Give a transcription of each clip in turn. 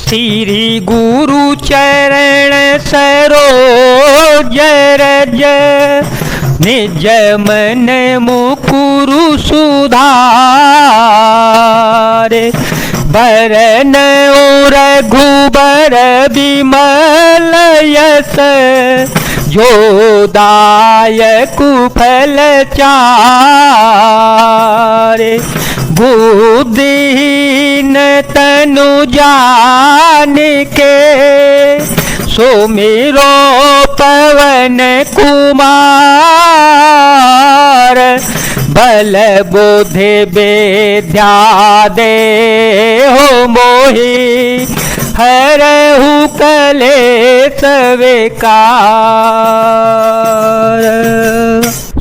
श्री गुरु चरण सरोज रज निज मन मुकुरु सुधारे। बरन रघुबर विमल यस जो दायक फल चारे। बुद्धिहीन तनु जान के सुमिरो पवन कुमार। बल बुद्धि विद्या दे हो मोहि हरहु कलेश विकार।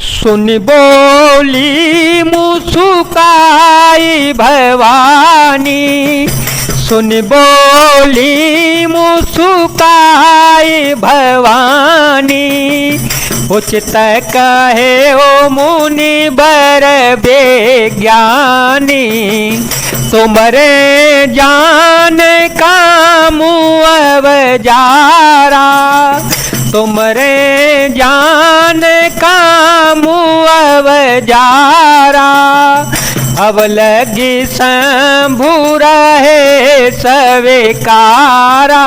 सुन बोली मुस्काई भवानी, सुन बोली मुस्काई भवानी। उचित कहे ओ मुनि बर विज्ञानी। तुमरे जान कामु अवजारा, तुमरे जान कामु अवजारा। अब लगी शंभु रहे स्वीकारा।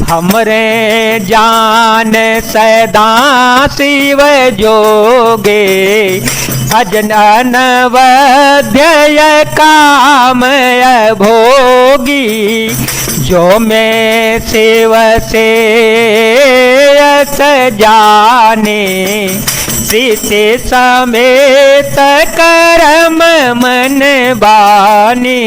हमरे जान सदा शिव जोगे भजन अनवध्य काम भोगी। जो मैं शिव से यस जाने प्रीति समेत करम मन बानी।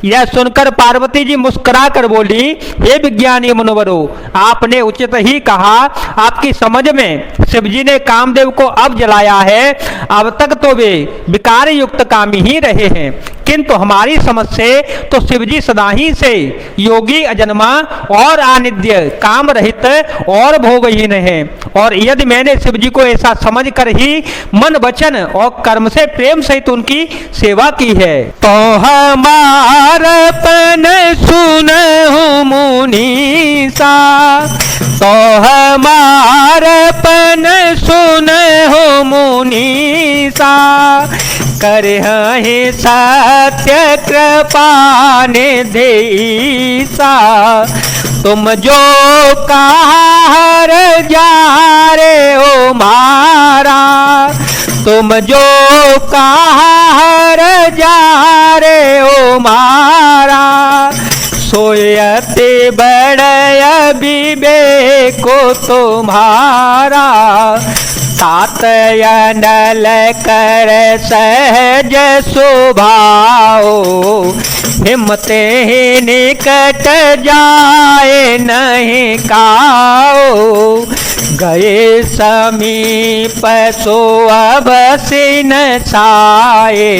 यह सुनकर पार्वती जी मुस्कुरा कर बोली, हे विज्ञानी मुनिवरो, आपने उचित ही कहा। आपकी समझ में शिव जी ने कामदेव को अब जलाया है। अब तक तो वे विकार युक्त कामी ही रहे हैं, किंतु हमारी समझ से तो शिव जी सदा ही से योगी, अजन्मा और आनिध्य, काम रहित और भोगहीन है। और यदि मैंने शिव जी को ऐसा समझ कर ही मन वचन और कर्म से प्रेम सहित उनकी सेवा की है, तो हमारपन सुनहु मुनीसा, तो हमारपन सुनहु मुनीसा। करहि सत्य कृपा निधीसा। तुम जो कार जा रे ओ मारा, तुम जो कार जा रे ओ मारा। सोयते बड़य विवेको तुम्हारा। तातयनल कर सहज स्वभाव, हिम्मते ही निकट जाए नहीं काओ। गए समीप सो अब सिन साए,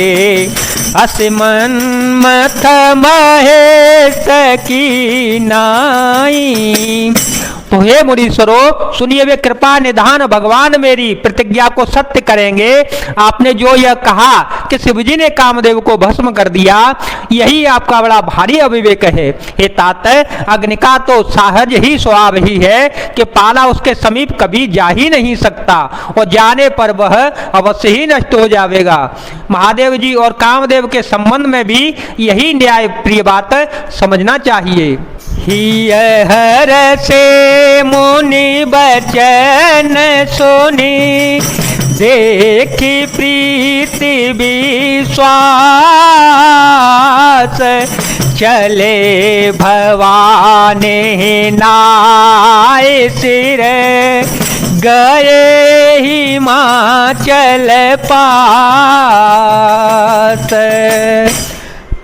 असमन मथ महेश की नाई। तो हे मुनीश्वरों, सुनिए, वे कृपा निधान भगवान मेरी प्रतिज्ञा को सत्य करेंगे। आपने जो यह कहा कि शिवजी ने कामदेव को भस्म कर दिया, यही आपका बड़ा भारी अविवेक है। हे तात, अग्नि का तो सहज ही स्वभाव ही है कि पाला उसके समीप कभी जा ही नहीं सकता, और जाने पर वह अवश्य ही नष्ट हो जाएगा। महादेव जी और कामदेव के संबंध में भी यही न्याय प्रिय बात समझना चाहिए। ही हर से मुनि बचन सुनी, देखी प्रीति विश्वास। चले भवानी नाय सिर, गए हिमाचल पास।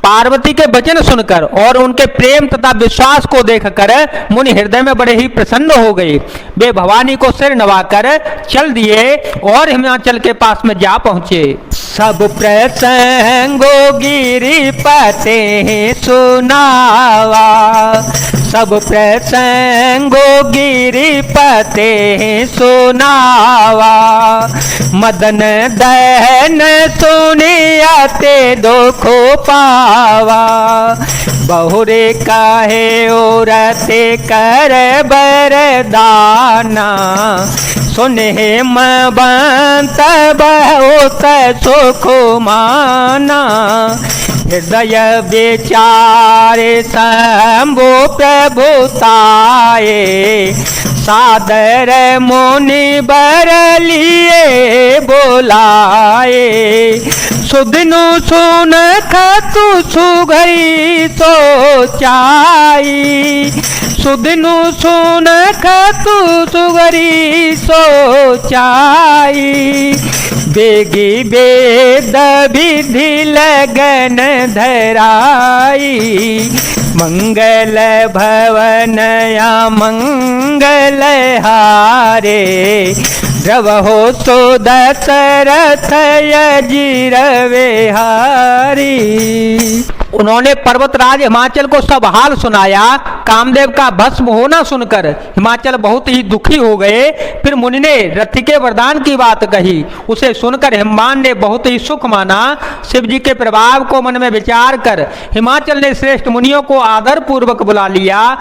पार्वती के वचन सुनकर और उनके प्रेम तथा विश्वास को देखकर मुनि हृदय में बड़े ही प्रसन्न हो गए। वे भवानी को सिर नवाकर चल दिए और हिमाचल के पास में जा पहुंचे। सब प्रसंगो गिरिपते सुनावा, सब प्रसंगो गिरिपते सुनावा। मदन दहन सुनियाते दुख पावा, गावा। बहुरे काहे औरते कर बरदाना, सुन हेमवंत बहुत सुख माना। हृदय विचारे शंभु प्रभुताए, सादर मुनि बर लिए बोलाए। सुधनु सुन खतु सुघई सोचाई, सुधनु सुन खतु सुगरी सोचाई। बेगी वेद विधि लगन धराई, मंगल भवनया मंगल हारे। द्रवहो सो दशरथ यजिरवे हारी। उन्होंने पर्वतराज हिमाचल को सब हाल सुनाया। कामदेव का भस्म होना सुनकर हिमाचल बहुत ही दुखी हो गए। फिर मुनि ने रथी के वरदान की बात कही। उसे सुनकर हिमवान ने बहुत ही सुख माना। शिव जी के प्रभाव को मन में विचार कर हिमाचल ने श्रेष्ठ मुनियों को आदर पूर्वक बुला लिया।